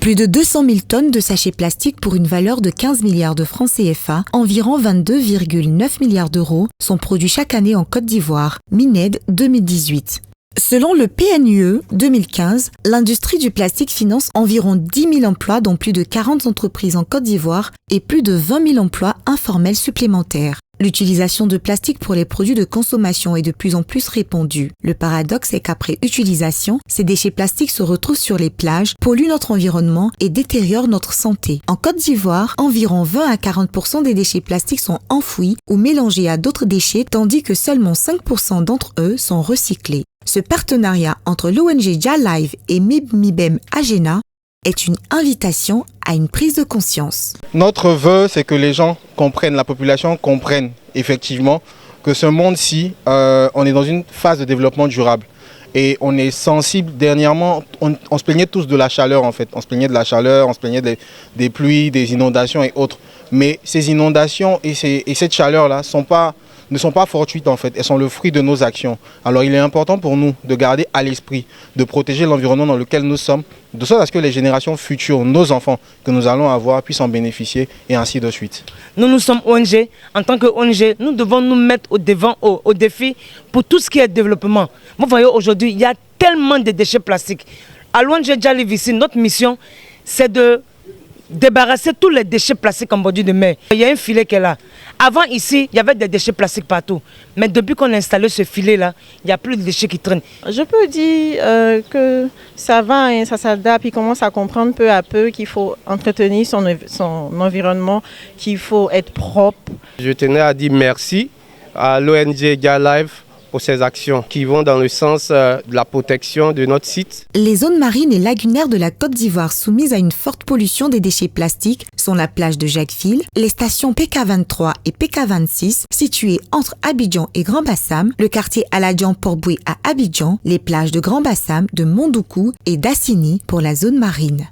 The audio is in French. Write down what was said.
Plus de 200 000 tonnes de sachets plastiques pour une valeur de 15 milliards de francs CFA, environ 22,9 milliards d'euros, sont produits chaque année en Côte d'Ivoire, Mined 2018. Selon le PNUE 2015, l'industrie du plastique finance environ 10 000 emplois dans plus de 40 entreprises en Côte d'Ivoire et plus de 20 000 emplois informels supplémentaires. L'utilisation de plastique pour les produits de consommation est de plus en plus répandue. Le paradoxe est qu'après utilisation, ces déchets plastiques se retrouvent sur les plages, polluent notre environnement et détériorent notre santé. En Côte d'Ivoire, environ 20 à 40% des déchets plastiques sont enfouis ou mélangés à d'autres déchets, tandis que seulement 5% d'entre eux sont recyclés. Ce partenariat entre l'ONG Jalive et MIBEM Agena est une invitation à une prise de conscience. Notre vœu, c'est que les gens comprennent, la population comprenne effectivement que ce monde-ci, on est dans une phase de développement durable. Et on est sensible, dernièrement, on se plaignait tous de la chaleur en fait. On se plaignait de la chaleur, on se plaignait des pluies, des inondations et autres. Mais ces inondations et cette chaleur-là ne sont pas fortuites en fait, elles sont le fruit de nos actions. Alors il est important pour nous de garder à l'esprit, de protéger l'environnement dans lequel nous sommes, de sorte à ce que les générations futures, nos enfants que nous allons avoir, puissent en bénéficier et ainsi de suite. Nous sommes ONG. En tant que ONG, nous devons nous mettre au défi pour tout ce qui est développement. Vous voyez aujourd'hui, il y a tellement de déchets plastiques. À l'ONG Jalive ici, notre mission, c'est de débarrasser tous les déchets plastiques en bordure de mer. Il y a un filet qui est là. Avant ici, il y avait des déchets plastiques partout. Mais depuis qu'on a installé ce filet-là, il n'y a plus de déchets qui traînent. Je peux dire que ça va, hein, ça s'adapte, il commence à comprendre peu à peu qu'il faut entretenir son environnement, qu'il faut être propre. Je tenais à dire merci à l'ONG Jalive pour ces actions qui vont dans le sens de la protection de notre site. Les zones marines et lagunaires de la Côte d'Ivoire soumises à une forte pollution des déchets plastiques sont la plage de Jacquesville, les stations PK23 et PK26 situées entre Abidjan et Grand Bassam, le quartier Aladian-Port-Boué à Abidjan, les plages de Grand Bassam, de Mondoukou et d'Assini pour la zone marine.